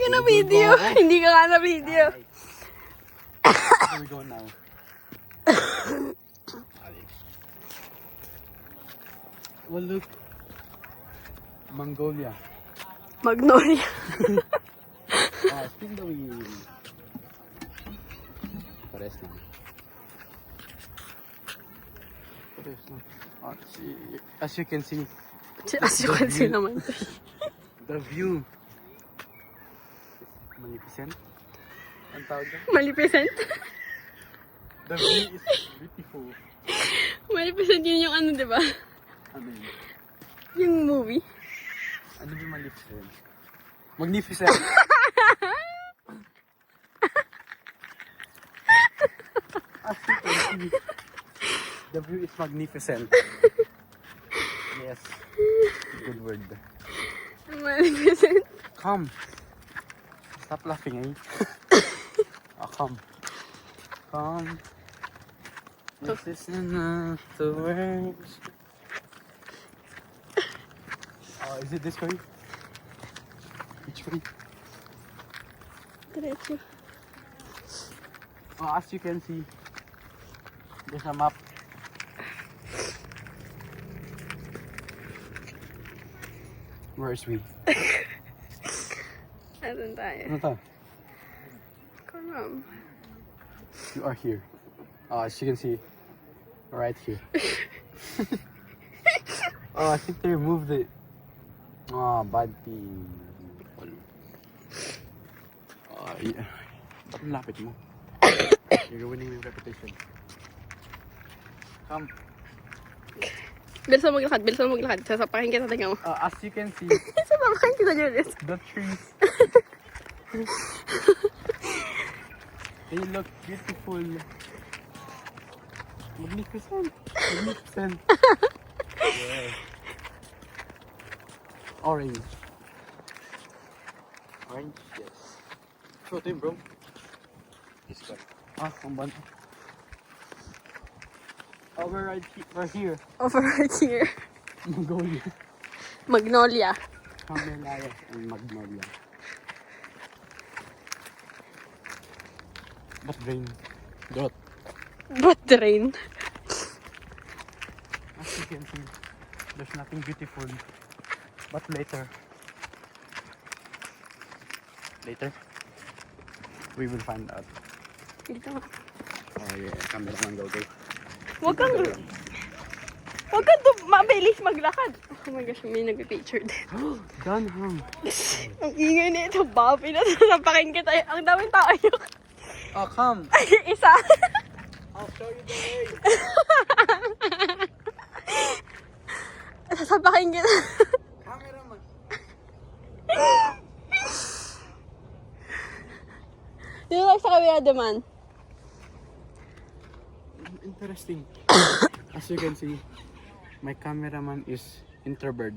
ka na video. Hindi ka nga na video. Where we going now? Well, look. Mongolia. Magnolia. Speaking of Pares na. Pares na. As you can see, As you can see naman. the view is magnificent. Ang tawag na? Malipisent. The view is beautiful. Malipisent yun yung ano, di ba? Ano yun? Yung movie. Ano ba magnificent? Magnificent! As you can see, the view is magnificent. Yes. Good word. Malipisent. Come. Stop laughing, eh? Oh, come. Come. This is enough to words. Is it this way? Which way? Diretso. As you can see, there's a map. Where is we? Asan tayo? Ano to? Karam. You are here. As you can see, right here. I think they removed it. Bad people. Yeah. Ba't ang lapit mo? You're ruining my reputation. Come. Bilisan mo maglakad, bilisan mo maglakad. Sasapakin kita, tingnan mo. As you can see, Sasapakin kita, Julius. the trees. They look beautiful. Magnificent. Magnificent. Yeah. Orange. Orange, yes. Show him, bro. This guy. Ang banta. We're here. Over right here. Mongolia. Magnolia. Himalaya and Magnolia. But rain. Dot. But the rain. As you can see, there's nothing beautiful. But later, we will find out. Dito nga. Oh yeah, cameraman go. Huwag kang mabilis maglakad. Oh my gosh, may nag-picture din. Dunham. Ang ingay na ito, Bobby. Nasasapakin kita. Ang daming tao yun. Oh, come. Ay, isa. I'll show you the way. Sasapakin kita. Cameraman. Dito lang sa kabila naman. Interesting. As you can see, my cameraman is introvert.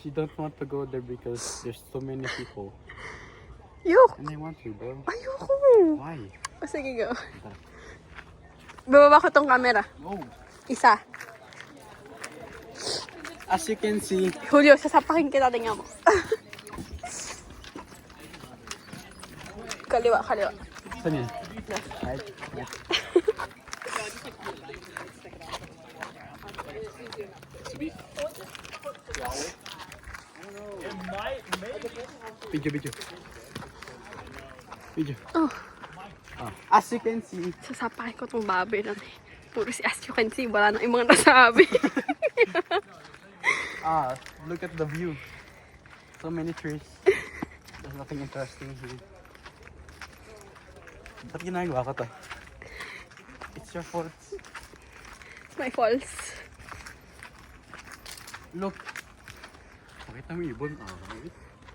She don't want to go there because there's so many people. Yuk! And I want to, bro. Ayoko! Why? O, sige, go. Bababa ko tong camera. Oh. Isa. As you can see, Julio, sasapakin kita, tingnan mo. Kaliwa, kaliwa. saan yan? Right? Yeah. Video. Oh, As you can see, sasapakin ko tong baboy na puro si as you can see, wala nang ibang nasabi. look at the view. So many trees. There's nothing interesting here. Ba't ginagawa ko to? It's your fault. It's my fault. Look. Pakita mo ibon.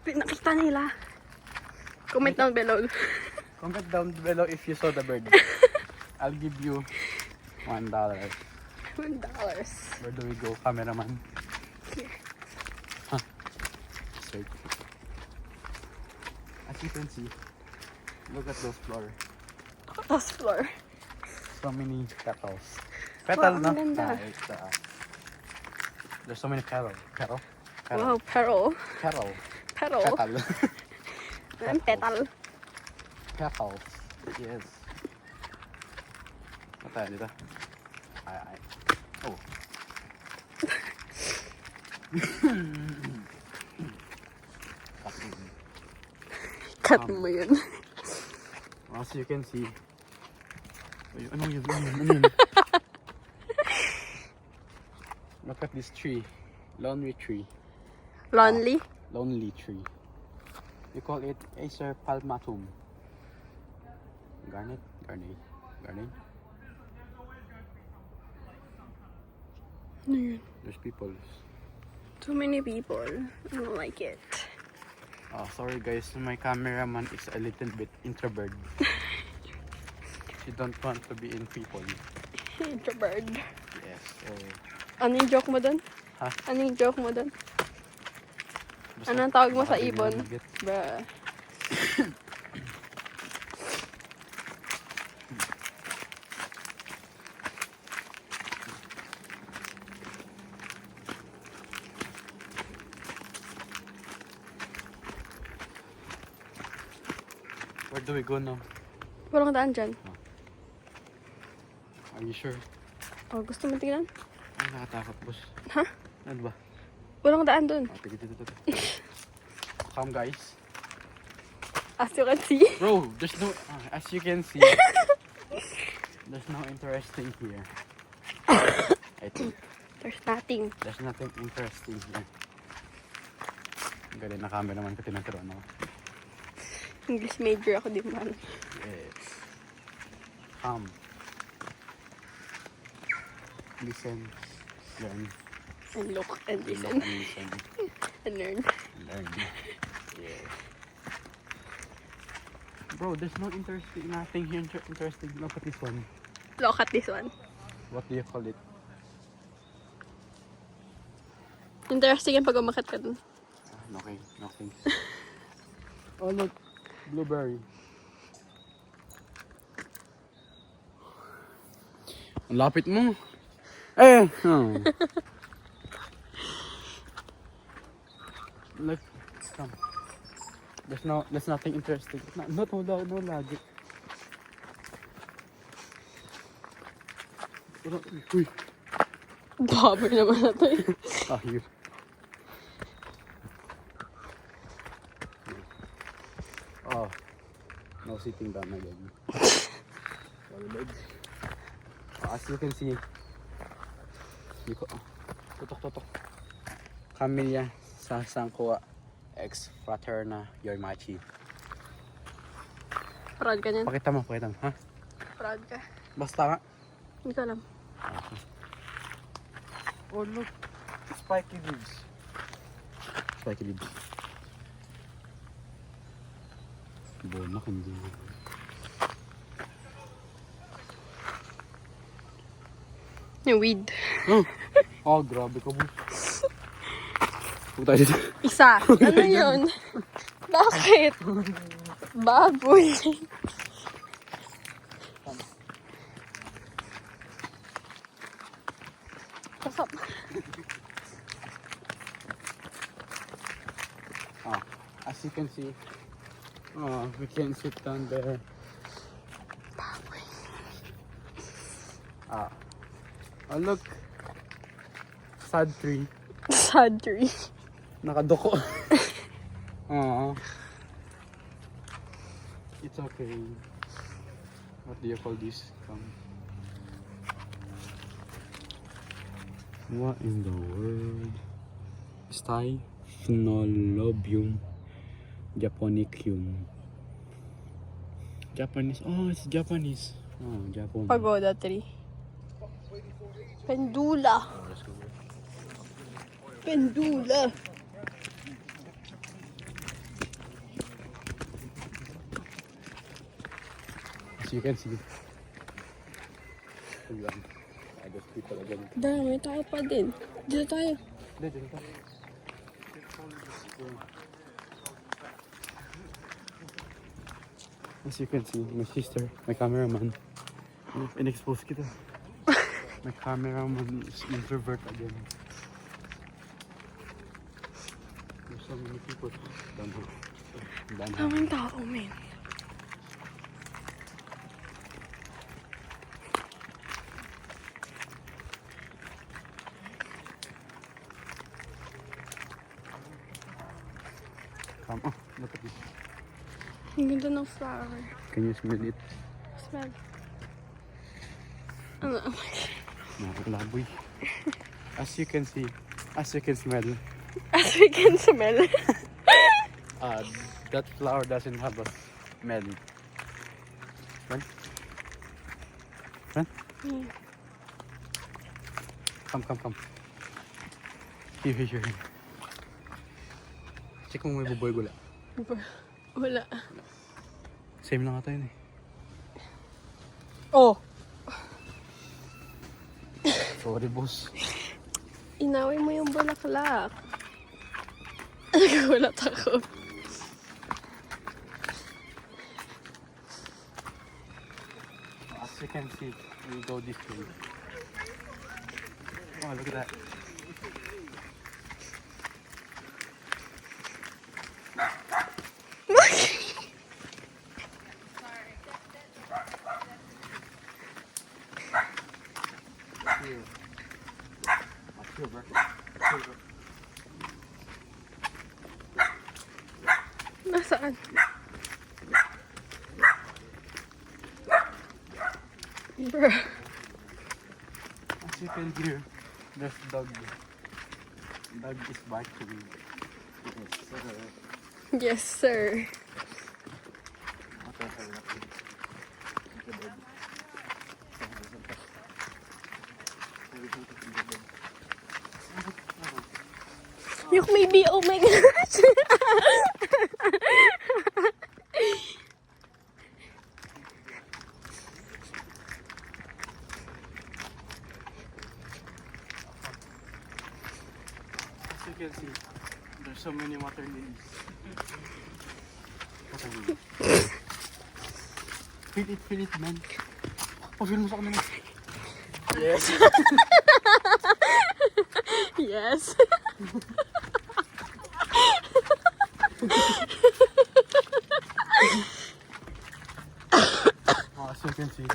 Nakita nila. Comment down below. Comment down below if you saw the bird. I'll give you $1. $1. Where do we go, cameraman? Here. Straight. As you can see, look at those flowers. Tapos floor. So many petals. Wow, No? ang ganda. There's so many petals. Wow, pearl. Petal. Pearl. Petal. Ang petal. Petals. Yes. Ano tayo dito? Ay. Oh. Cut mo yun. As you can see. Ay, ano yun? Look at this tree. Lonely tree. Lonely? Lonely tree. We call it Acer palmatum. Garnet? Garnet? Ano yun? There's people. Too many people. I don't like it. Oh, sorry guys, my cameraman is a little bit introvert. She don't want to be in people. Introvert. Yes. So, Ano yung joke mo dun? Ha? Ano yung joke mo dun? basta Anong tawag mo sa baka di ibon? mo mag-get. Bruh. Where do we go now? Walang daan dyan. Are you sure? Oh, gusto mo tingnan? Ay, nakatakot, boss. Ha? Ano ba? Walang daan dun. Oh, tigit. Come guys. As you can see. Bro, there's no, as you can see, there's no interesting here. I think There's nothing. there's nothing interesting here. Ang galing na camera naman ko tinuturuan ako. English major ako, di man. Yes. Come. Listen. Learn. And look and Look listen. and listen. And learn. Learn. Yeah. Bro, there's no interesting, nothing here interesting. Look at this one. Look at this one. What do you call it? Interesting yung pag umakit ka dun. Okay, nothing. Oh look, blueberry. Ang lapit mo. Eh! Oh. Look, come. There's nothing interesting. No logic. Uy. Baboy naman na to eh. Ah, here. Oh, no sitting down again. Sorry, babe. As you can see, tutok. Camilla Sasangkua ex fraterna Yormachi. Proud ka niyan? Pakita mo, ha? Proud ka. Basta nga. Hindi ko alam. Oh, look. Spiky leaves. Bonak, hindi. Yung weed. Oh, grabe ka, boss. Huwag tayo dito. Isa. Ano yun? Bakit? Baboy. Kasap. As you can see, we can sit down there. Baboy. Oh, look. Sad tree. Sad tree. Nakaduko. It's okay. What do you call this? What in the world? Staphylobium japonicum. Japanese. Oh, it's Japanese. Oh, Japan. Pagoda tree. Pendula. Oh, let's go. Pendula. As you can see. Ayan. I just people again. Bro, may tao pa din. Dito tayo. Dito. As you can see, my sister, my cameraman, in-expose kita. My cameraman is introvert again. There's so many people down here. Daming tao, men. Come on, look at this. Ang ganda ng flower. Can you smell it? Smell. Ano? Nakakalaboy. As you can see, as you can smell, As we can smell. that flower doesn't have a smell. Run. Run. Hmm. Come. Here. Check mo may buboy gula. Wala. Same lang ata yun eh. Oh! Sorry boss. Inaway mo yung bulaklak. Nagulat ako. As you can see, we go this way. Oh, look at that. Here. Here, bro. Nasaan? Bruh. As you can hear, there's dog. Dog is barking. Yes, sir. What the hell? Look, maybe, oh my gosh. As you can see, there's so many water lilies. Water lilies. Feel it, man. Oh, feel mo sa kanila. Yes. Yes. Oh, as you can see,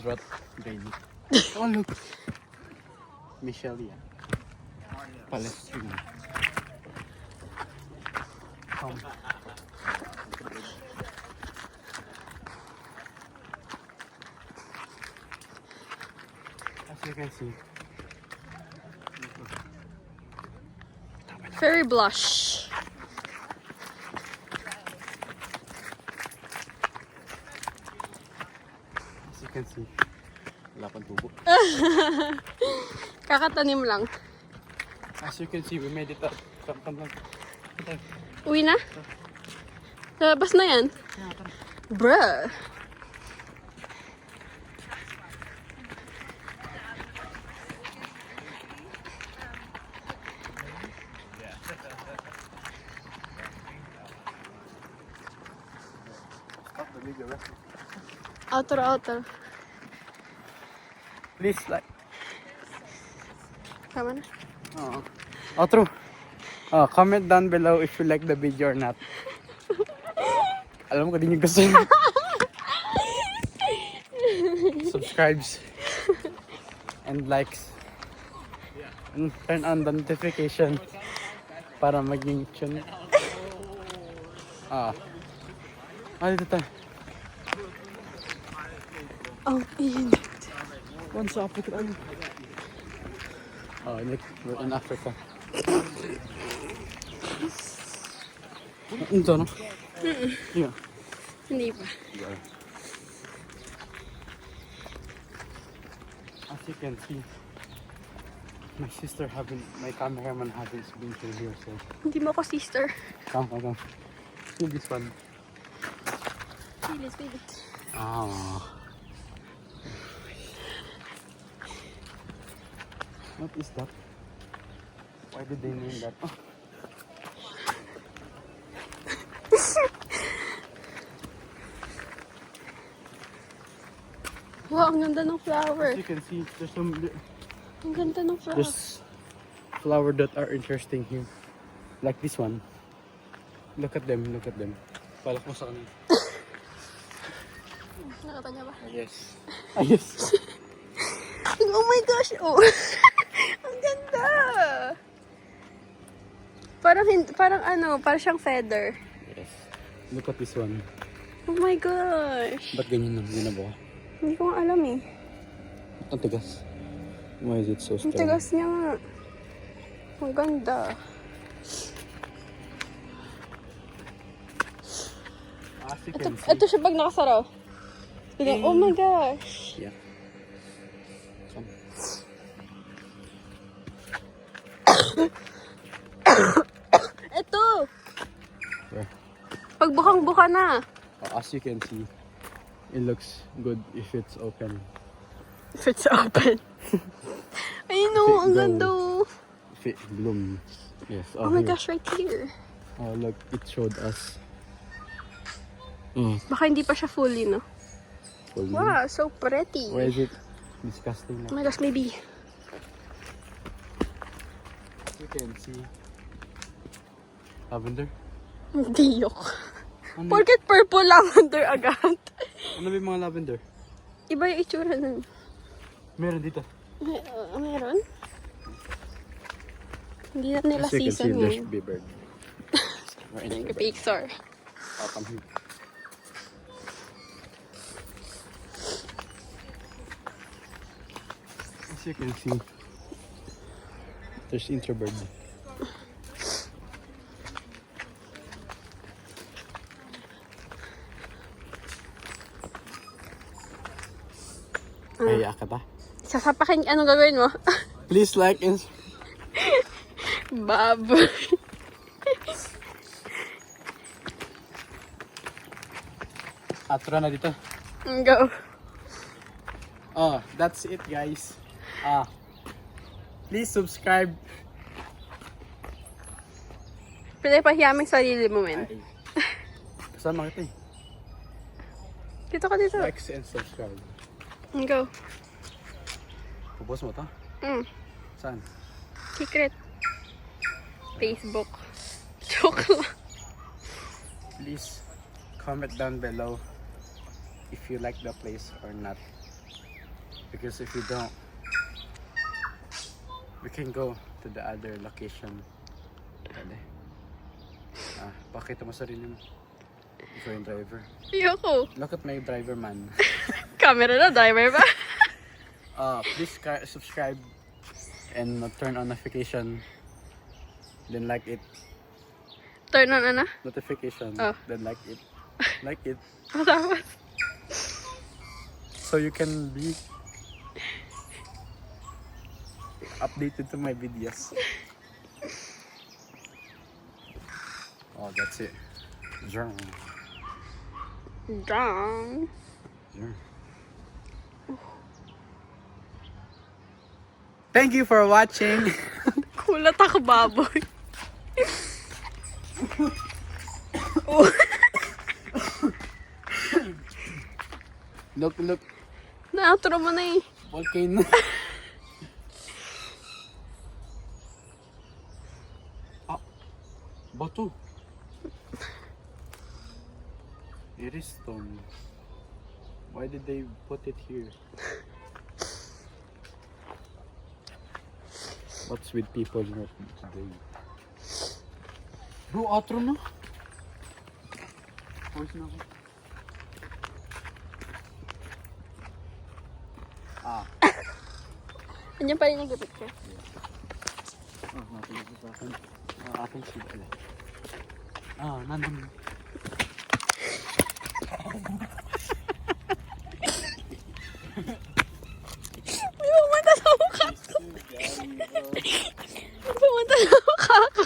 drought rainy. Oh, look. Michelia. Palestine. Come. As you can see, Very blush. as you can see, wala pang tubo. Kakatanim lang. As you can see, we made it up. Come lang. Uwi na? Labas na yan. Bruh. Stop the video, bro. Outro. Please like. Tama na. Outro. Comment down below if you like the video or not. Alam ko din yung gusto. Subscribes and likes and turn on the notification para maging tune. Dito tayo. Oh, init. One sa Africa. We're in Africa. Ito, no? Yeah. Hindi pa. As you can see, my cameraman haven't been through here, so Hindi mo ako sister. come. See this one. Pilit. What is that? Why did they name that? Wow, ang ganda ng flower. As you can see, Ang ganda ng flower. there's flower that are interesting here, like this one. Look at them, look at them. Palak mo sa kanila. Nakita niya ba? Yes. Yes. Oh my gosh! Oh! Ang ganda! Parang siyang feather. Yes. Look at this one. Oh my gosh! Ba't ganyan lang? Ginabo ka? Hindi ko nga alam eh. Ang tigas. Why is it so Ang strong? tigas niya nga. Ang ganda. As you can see. Ito siya pag nakasaraw. Biglang, oh my gosh! Yeah. Come. Ito! Where? Pag bukang-buka na. As you can see, it looks good if it's open. If it's open. Ayun o, ang ganda oh. If it bloom. Yes. Oh my here. gosh, right here. Oh, look, it showed us. Mm. Baka hindi pa siya fully, no? Full moon. Wow, so pretty. Why is it disgusting? Oh my gosh, maybe. You can see lavender. Hindi yok. Ano, Porket purple lavender agad. ano ba yung mga lavender? Iba yung itsura nun. Meron dito. Meron? Hindi na nila As you can see, season there's yun. bee bird. Right in the Pixar. come here. As you can see, there's interbird. Ay, ka ba? Sasapakin, anong gagawin mo? Please like and Baboy. atro na dito. Go. Oh, that's it guys. Please subscribe. Pinapahiyaming sarili mo, men. Ay. Kasama kita eh. Dito ka dito. Like and subscribe. Go. Pupos mo to? Saan? Secret. Facebook. Joke lang. Please comment down below if you like the place or not. Because if you don't, we can go to the other location. Pwede. Pakita mo sarili mo. Ikaw yung driver. Ayoko. Look at my driver man. Camera na, driver ba? Please subscribe and turn on notification. Then like it. Turn on ano? Notification. Oh. Then like it. Like it. Matapos. So you can be updated to my videos. Oh, that's it. Zerm. Drunk. Zerm. Thank you for watching. Kulat ako, baboy. Oh. Look, look. Na-outro mo na eh. Volcano. Bato. It is stone. Why did they put it here? What's with people not today? Bro, outro na. Pause na ako. Andiyan pa rin nag-picture. Natin ito sa akin. Aking seat pala. Nandun. May pumunta sa mukha ko. May pumunta sa mukha ko.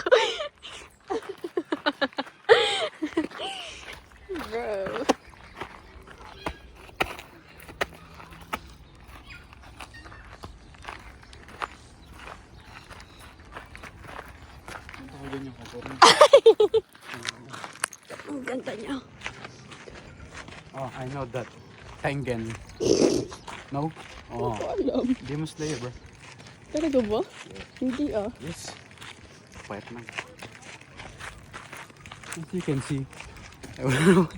Bro. Ang ganda niya. Oh, I know that. Tengen. No? Oh. Alam. Demon Slayer, bro. Talaga ba? Hindi ah. Yes. Pwet man. As you can see, I don't know.